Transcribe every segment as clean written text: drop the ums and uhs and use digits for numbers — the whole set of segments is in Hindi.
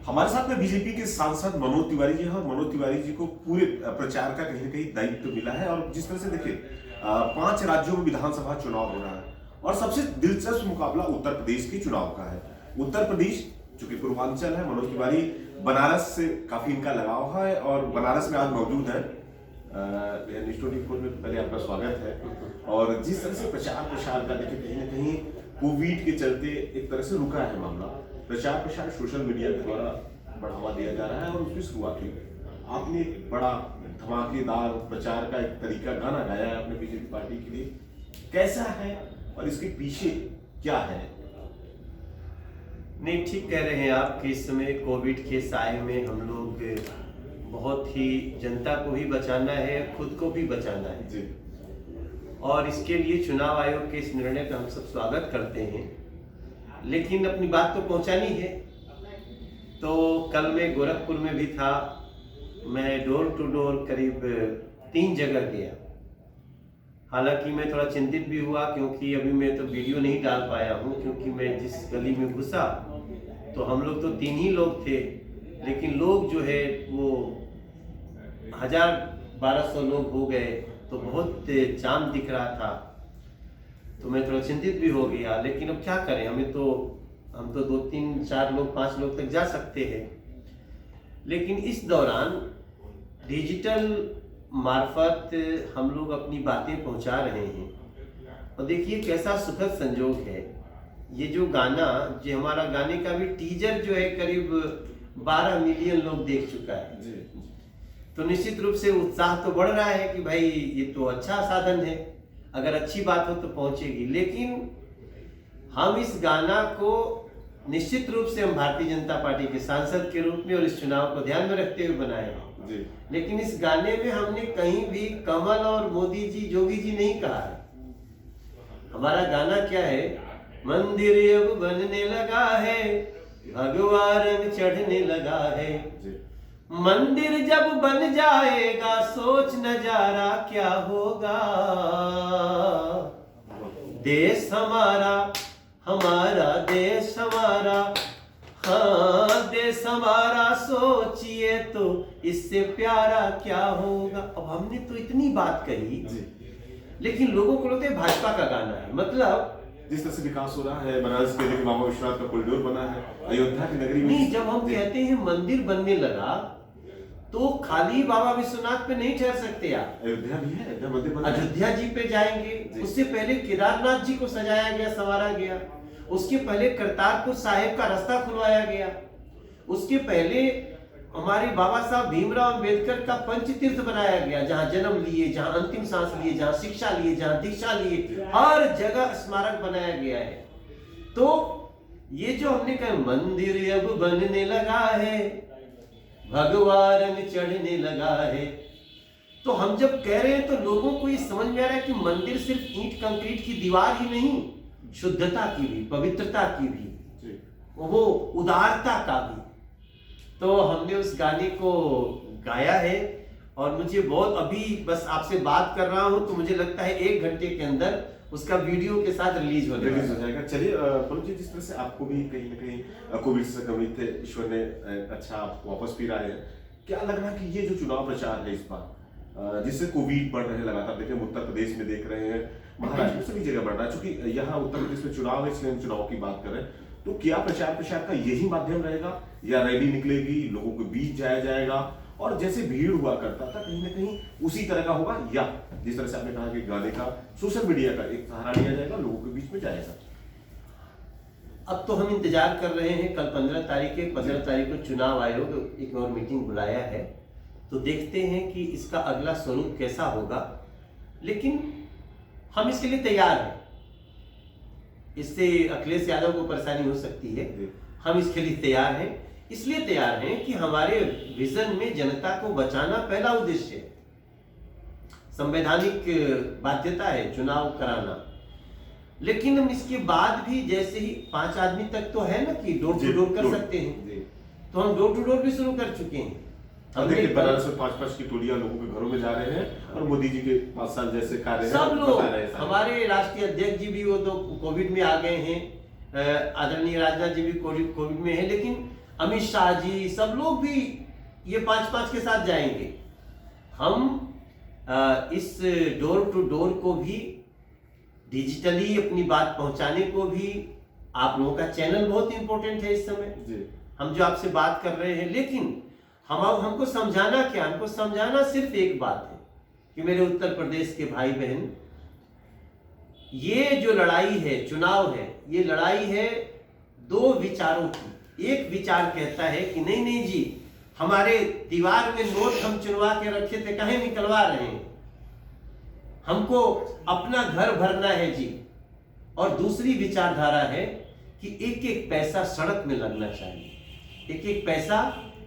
हमारे साथ में बीजेपी के सांसद मनोज तिवारी जी हैं और मनोज तिवारी जी को पूरे प्रचार का कहीं ना कहीं दायित्व मिला है। और जिस तरह से देखिए 5 राज्यों में विधानसभा चुनाव हो रहा है और सबसे दिलचस्प मुकाबला उत्तर प्रदेश के चुनाव का है। उत्तर प्रदेश चूंकि पूर्वांचल है, मनोज तिवारी बनारस से काफी इनका लगाव है और बनारस में आज मौजूद है। में पहले आपका स्वागत है। और जिस तरह से प्रचार का देखिए कहीं ना कहीं कोविड के चलते एक तरह से रुका है मामला। प्रचार सोशल मीडिया के द्वारा बढ़ावा दिया जा रहा है और उसकी शुरुआत हुई। आपने एक बड़ा धमाकेदार प्रचार का एक तरीका गाना गाया है अपने बीजेपी पार्टी के लिए, कैसा है और इसके पीछे क्या है? नहीं, ठीक कह रहे हैं आप कि इस समय कोविड के साए में हम लोग बहुत ही जनता को भी बचाना है, खुद को भी बचाना है जी। और इसके लिए चुनाव आयोग के इस निर्णय का हम सब स्वागत करते हैं। लेकिन अपनी बात तो पहुंचानी है। तो कल मैं गोरखपुर में भी था, मैं डोर टू डोर करीब 3 जगह गया। हालांकि मैं थोड़ा चिंतित भी हुआ क्योंकि अभी मैं तो वीडियो नहीं डाल पाया हूं, क्योंकि मैं जिस गली में घुसा तो हम लोग तो 3 ही लोग थे, लेकिन लोग जो है वो 1000-1200 लोग हो गए, तो बहुत जाम दिख रहा था। तो मैं थोड़ा चिंतित भी हो गया। लेकिन अब क्या करें, हम तो 2, 3, 4 लोग 5 लोग तक जा सकते हैं। लेकिन इस दौरान डिजिटल मार्फत हम लोग अपनी बातें पहुंचा रहे हैं। और देखिए कैसा सुखद संजोग है, ये जो गाना, जो हमारा गाने का भी टीजर जो है करीब 12 मिलियन लोग देख चुका है। तो निश्चित रूप से उत्साह तो बढ़ रहा है कि भाई ये तो अच्छा साधन है, अगर अच्छी बात हो तो पहुंचेगी। लेकिन हम इस गाना को निश्चित रूप से हम भारतीय जनता पार्टी के सांसद के रूप में और इस चुनाव को ध्यान में रखते हुए बनाए हैं। लेकिन इस गाने में हमने कहीं भी कमल और मोदी जी, जोगी जी नहीं कहा है। हमारा गाना क्या है, मंदिर अब बनने लगा है, भगवा रंग चढ़ने लगा है। मंदिर जब बन जाएगा सोच नजारा क्या होगा। देश हमारा, हमारा देश हमारा, हाँ देश हमारा, सोचिए तो इससे प्यारा क्या होगा। अब हमने तो इतनी बात कही, लेकिन लोगों को लगता है भाजपा का गाना है। मतलब जिस तरह से विकास हो रहा है, बनारस के देखिए बाबा विश्वनाथ का कॉरिडोर बना है, अयोध्या की नगरी में। नहीं, जब हम कहते हैं मंदिर बनने लगा तो खाली बाबा विश्वनाथ पे नहीं ठहर सकते आप। अयोध्या भी है, अयोध्या मंदिर बना है। अयोध्या जी पे जाएंगे, उससे पहले केदारनाथ जी को सजाया गया, संवारा गया। उसके पहले करतारपुर साहिब का रास्ता खुलवाया गया। उसके पहले हमारे बाबा साहब भीमराव अंबेडकर का पंचतीर्थ बनाया गया, जहां जन्म लिए, जहां अंतिम सांस लिए, जहां शिक्षा लिए, जहां दीक्षा लिए, हर जगह स्मारक बनाया गया है। तो ये जो हमने कहा मंदिर अब बनने लगा है, भगवा रंग चढ़ने लगा है, तो हम जब कह रहे हैं तो लोगों को ये समझ में आ रहा है कि मंदिर सिर्फ ईंट कंक्रीट की दीवार ही नहीं, शुद्धता की भी, पवित्रता की भी, वो उदारता का भी। तो हमने उस गाने को गाया है और मुझे बहुत, अभी बस आपसे बात कर रहा हूं तो मुझे लगता है 1 घंटे के अंदर उसका वीडियो के साथ रिलीज हो जाएगा। चलिए मनोज जी, जिस तरह से आपको भी कहीं ना कहीं कोविड से संक्रमित थे, ईश्वर ने अच्छा वापस फिर आए हैं, क्या लग रहा है कि ये जो चुनाव प्रचार है इस बार, जिससे कोविड बढ़ रहे हैं लगातार, देखिए उत्तर प्रदेश में देख रहे हैं, महाराष्ट्र में सभी जगह बढ़ रहा है, चूंकि यहाँ उत्तर प्रदेश में चुनाव है इसलिए हम चुनाव की बात कर रहे हैं, तो क्या प्रचार का यही माध्यम रहेगा या रैली निकलेगी, लोगों के बीच जाया जाएगा और जैसे भीड़ हुआ करता था कहीं ना कहीं उसी तरह का होगा, या जिस तरह से आपने कहा कि गाने का, सोशल मीडिया का एक सहारा लिया जाएगा, लोगों के बीच में जाएगा? अब तो हम इंतजार कर रहे हैं, कल 15 तारीख को चुनाव आयोग एक और मीटिंग बुलाया है, तो देखते हैं कि इसका अगला स्वरूप कैसा होगा। लेकिन हम इसके लिए तैयार हैं। इससे अखिलेश यादव को परेशानी हो सकती है, हम इसके लिए तैयार हैं। इसलिए तैयार हैं कि हमारे विजन में जनता को बचाना पहला उद्देश्य है, संवैधानिक बाध्यता है चुनाव कराना। लेकिन हम इसके बाद भी जैसे ही 5 आदमी तक तो है ना कि डोर टू डोर कर सकते हैं, तो हम डोर टू डोर भी शुरू कर चुके हैं। देखिए बनारस में 5-5 की टोलियां लोगों के घरों में जा रहे हैं और मोदी जी के 5 साल जैसे कार्य सब लोग, हमारे राष्ट्रीय अध्यक्ष जी भी वो तो कोविड में आ गए हैं, आदरणीय राजनाथ जी भी कोविड में है, लेकिन अमित शाह जी सब लोग भी ये 5-5 के साथ जाएंगे। हम इस डोर टू डोर को भी डिजिटली अपनी बात पहुंचाने को भी, आप लोगों का चैनल बहुत इंपॉर्टेंट है इस समय, हम जो आपसे बात कर रहे हैं, लेकिन हमको समझाना क्या, हमको समझाना सिर्फ एक बात है कि मेरे उत्तर प्रदेश के भाई बहन, ये जो लड़ाई है, चुनाव है, ये लड़ाई है दो विचारों की। एक विचार कहता है कि नहीं नहीं जी, हमारे दीवार में नोट हम चुनवा के रखे थे, कहीं निकलवा रहे हैं, हमको अपना घर भरना है जी। और दूसरी विचारधारा है कि एक एक पैसा सड़क में लगना चाहिए, एक एक पैसा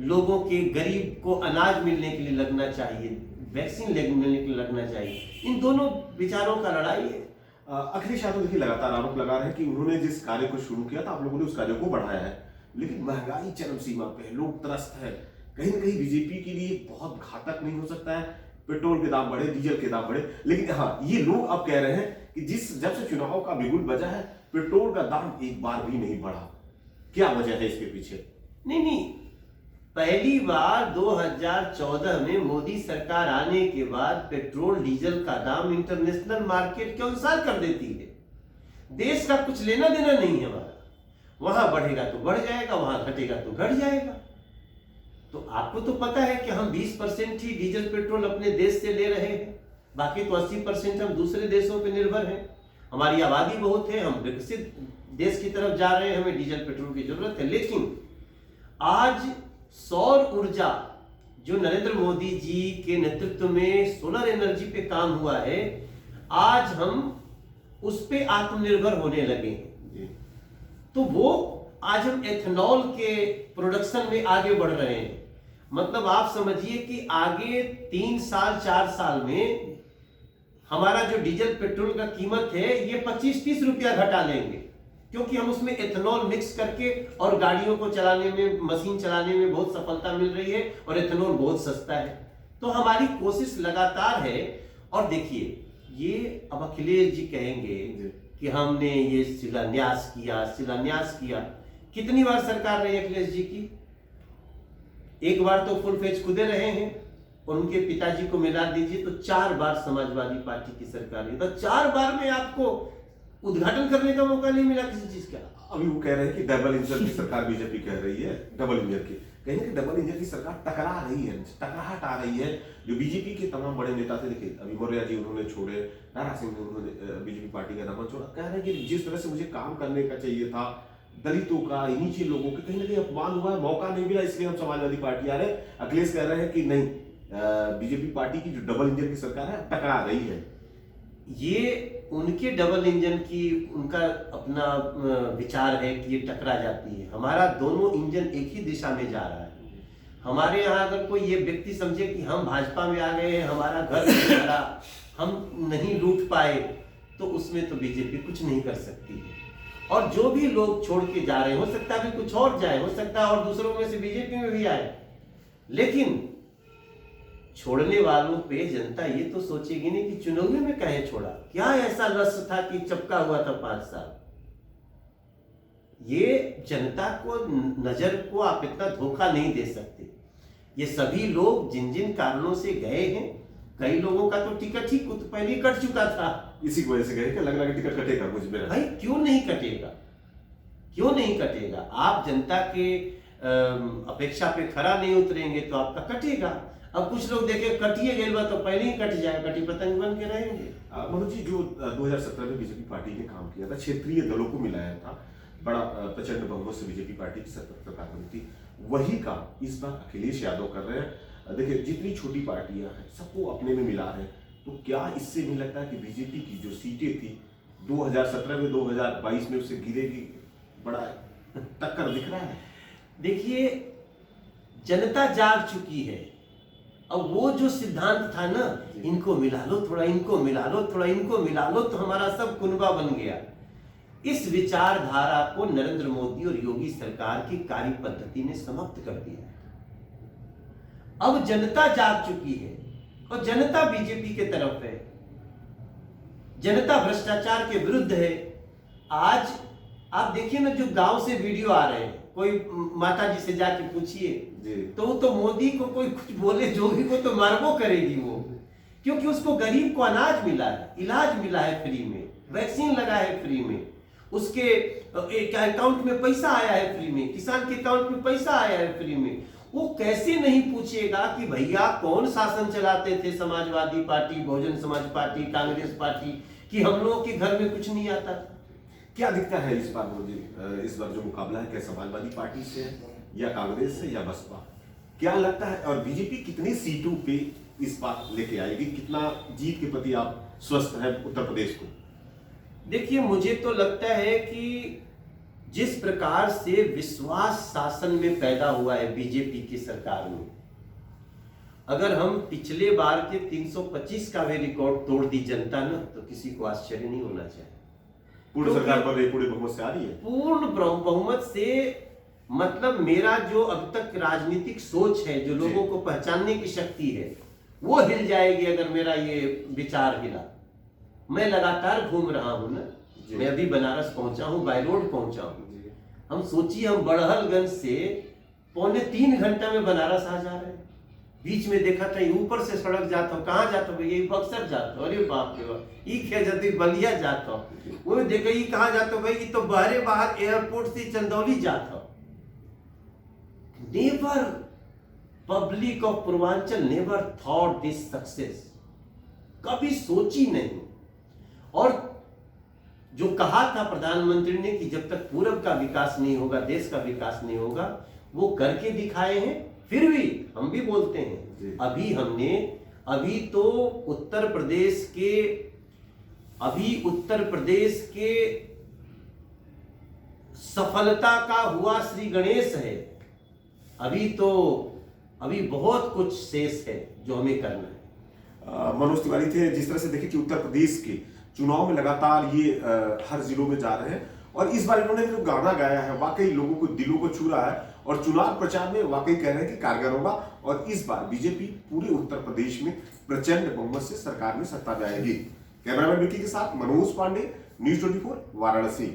लोगों के, गरीब को अनाज मिलने के लिए लगना चाहिए, वैक्सीन मिलने के लिए लगना चाहिए। इन दोनों विचारों का लड़ाई है। अखिलेश यादव देखिए लगातार आरोप लगा रहे हैं कि उन्होंने जिस कार्य को शुरू किया था, आप लोगों ने उस कार्य को बढ़ाया है, लेकिन महंगाई चरम सीमा पे है, लोग त्रस्त है। कहीं ना कहीं बीजेपी के लिए बहुत घातक नहीं हो सकता है पेट्रोल के दाम बढ़े, डीजल के दाम बढ़े? लेकिन हाँ, ये लोग अब कह रहे हैं कि जब से चुनाव का बिगुल बजा है, पेट्रोल का दाम एक बार भी नहीं बढ़ा। क्या वजह है इसके पीछे? नहीं, पहली बार 2014 में मोदी सरकार आने के बाद पेट्रोल डीजल का दाम इंटरनेशनल मार्केट के अनुसार कर देती है। देश का कुछ लेना देना नहीं है हमारा, वहां बढ़ेगा तो बढ़ जाएगा, वहां घटेगा तो घट जाएगा। तो आपको तो पता है कि हम 20% ही डीजल पेट्रोल अपने देश से ले रहे हैं, बाकी तो 80% हम दूसरे देशों पर निर्भर हैं। हमारी आबादी बहुत है, हम विकसित देश की तरफ जा रहे हैं, हमें डीजल पेट्रोल की जरूरत है। लेकिन आज सौर ऊर्जा, जो नरेंद्र मोदी जी के नेतृत्व में सोलर एनर्जी पे काम हुआ है, आज हम उस पे आत्मनिर्भर होने लगे हैं। तो वो आज हम एथेनॉल के प्रोडक्शन में आगे बढ़ रहे हैं। मतलब आप समझिए कि आगे 3 साल 4 साल में हमारा जो डीजल पेट्रोल का कीमत है, ये 25-30 रुपया घटा लेंगे, क्योंकि हम उसमें एथेनॉल मिक्स करके, और गाड़ियों को चलाने में, मशीन चलाने में बहुत सफलता मिल रही है, और एथेनॉल बहुत सस्ता है। तो हमारी कोशिश लगातार है। और देखिए, ये अब अखिलेश जी कहेंगे कि हमने ये शिलान्यास किया। कितनी बार सरकार रही अखिलेश जी की? एक बार तो फुल फेज खुदे रहे हैं, और उनके पिताजी को मिला दीजिए तो 4 बार समाजवादी पार्टी की सरकार है। तो 4 बार में आपको उद्घाटन करने का मौका नहीं मिला किसी चीज का। अभी वो कह रहे हैं कि डबल इंजन की सरकार बीजेपी कह रही है, डबल इंजन की, कहीं ना डबल इंजन की सरकार टकरा रही है, टकराहट आ रही है। जो बीजेपी के तमाम बड़े नेता थे, देखिए अभी मौर्य जी उन्होंने छोड़े, दारा सिंह ने उन्होंने बीजेपी पार्टी का दमन छोड़ा, कह रहे हैं कि जिस तरह से मुझे काम करने का चाहिए था, दलितों का, नीचे लोगों के कहीं ना कहीं अपमान हुआ है, मौका नहीं मिला, इसलिए हम समाजवादी पार्टी आ रहे। अखिलेश कह रहे हैं कि नहीं, बीजेपी पार्टी की जो डबल इंजन की सरकार है टकरा रही है। ये उनके डबल इंजन की, उनका अपना विचार है कि ये टकरा जाती है। हमारा दोनों इंजन एक ही दिशा में जा रहा है। हमारे यहाँ अगर कोई ये व्यक्ति समझे कि हम भाजपा में आ गए हैं, हमारा घर नहीं भरा, हम नहीं लूट पाए, तो उसमें तो बीजेपी कुछ नहीं कर सकती है। और जो भी लोग छोड़ के जा रहे हैं, हो सकता है कुछ और जाए, हो सकता है और दूसरों में से बीजेपी में भी आए, लेकिन छोड़ने वालों पे जनता ये तो सोचेगी नहीं कि चुनाव में कहे छोड़ा, क्या ऐसा लक्ष्य था कि चपका हुआ था 5 साल। ये जनता को, नजर को आप इतना धोखा नहीं दे सकते। ये सभी लोग जिन जिन कारणों से गए हैं, कई लोगों का तो टिकट ही पहले कट चुका था। इसी की वजह से गए कि लग रहा है टिकट कटेगा मुझ में। भाई क्यों नहीं कटेगा, क्यों नहीं कटेगा? आप जनता के अपेक्षा पे खरा नहीं उतरेंगे तो आपका कटेगा। अब कुछ लोग देखे कटिए गए बा तो पहले ही कट जाए, कटी पतंग बन के रहेंगे। मनोज जी, जो 2017 में बीजेपी पार्टी ने काम किया था, क्षेत्रीय दलों को मिलाया था, बड़ा प्रचंड बहुमत से बीजेपी पार्टी की सरकार बनी थी, वही काम इस बार अखिलेश यादव कर रहे हैं। देखिए, जितनी छोटी पार्टियां हैं सबको अपने में मिला रहे हैं। तो क्या इससे नहीं लगता कि बीजेपी की जो सीटें थी 2017 में 2022 में उससे गिरेगी? बड़ा टक्कर दिख रहा है। देखिए, जनता जाग चुकी है। अब वो जो सिद्धांत था ना, इनको मिला लो थोड़ा, इनको मिला लो थोड़ा, इनको मिला लो तो हमारा सब कुनबा बन गया, इस विचारधारा को नरेंद्र मोदी और योगी सरकार की कार्य पद्धति ने समाप्त कर दिया है। अब जनता जाग चुकी है और जनता बीजेपी के तरफ है, जनता भ्रष्टाचार के विरुद्ध है। आज आप देखिए ना, जो गांव से वीडियो आ रहे हैं, कोई माता जी से जाके पूछिए जी। तो वो तो मोदी को कोई कुछ बोले जो भी, वो तो मरबो करेगी वो, क्योंकि उसको गरीब को अनाज मिला है, इलाज मिला है फ्री में, वैक्सीन लगा है फ्री में, उसके अकाउंट में पैसा आया है फ्री में, किसान के अकाउंट में पैसा आया है फ्री में। वो कैसे नहीं पूछेगा कि भैया कौन शासन चलाते थे, Samajwadi party, Bahujan Samaj party, Congress party, कि हम लोगों के घर में कुछ नहीं आता था। क्या दिखता है इस बार मोदी, इस बार जो मुकाबला है, क्या समाजवादी पार्टी से है या कांग्रेस से या बसपा, क्या लगता है? और बीजेपी कितनी सीटों पे इस बार लेके आएगी? कितना जीत के प्रति आप स्वस्थ हैं उत्तर प्रदेश को? देखिए, मुझे तो लगता है कि जिस प्रकार से विश्वास शासन में पैदा हुआ है बीजेपी की सरकार में, अगर हम पिछले बार के 325 का भी रिकॉर्ड तोड़ दी जनता ना, तो किसी को आश्चर्य नहीं होना चाहिए। पूर्ण सरकार पर पूरे बहुमत से आ रही है, पूर्ण बहुमत से। मतलब मेरा जो अब तक राजनीतिक सोच है, जो लोगों को पहचानने की शक्ति है, वो हिल जाएगी अगर मेरा ये विचार हिला। मैं लगातार घूम रहा हूं ना, मैं अभी बनारस पहुंचा हूं, बाय रोड पहुंचा हूं। हम सोचिए, हम बड़हलगंज से 2.25 घंटा में बनारस आ जा रहे हैं। बीच में देखा था ऊपर से सड़क जाता हूँ, कहाँ जाता हूँ, ये बक्सर जाता हूँ, अरे बाप रे बाप, ये क्या जाती, बलिया जाता हूँ, वो देखा ये कहाँ जाता हूँ भाई, ये तो बाहर एयरपोर्ट से चंदौली जाता हूँ। Never, public of Purvanchal never thought this success, कभी सोची नहीं। और जो कहा था प्रधानमंत्री ने कि जब तक पूरब का विकास नहीं होगा, देश का विकास नहीं होगा, वो करके दिखाए हैं। फिर भी हम भी बोलते हैं, अभी तो उत्तर प्रदेश के सफलता का हुआ श्री गणेश है। अभी बहुत कुछ शेष है जो हमें करना है। मनोज तिवारी थे। जिस तरह से देखें कि उत्तर प्रदेश के चुनाव में लगातार ये हर जिलों में जा रहे हैं, और इस बार इन्होंने जो गाना गाया है वाकई लोगों को दिलों को छू रहा है, और चुनाव प्रचार में वाकई कह रहे हैं कि कारगर होगा, और इस बार बीजेपी पूरे उत्तर प्रदेश में प्रचंड बहुमत से सरकार में सत्ता जाएगी। कैमरामैन विकी के साथ मनोज पांडे, न्यूज़ 24 वाराणसी।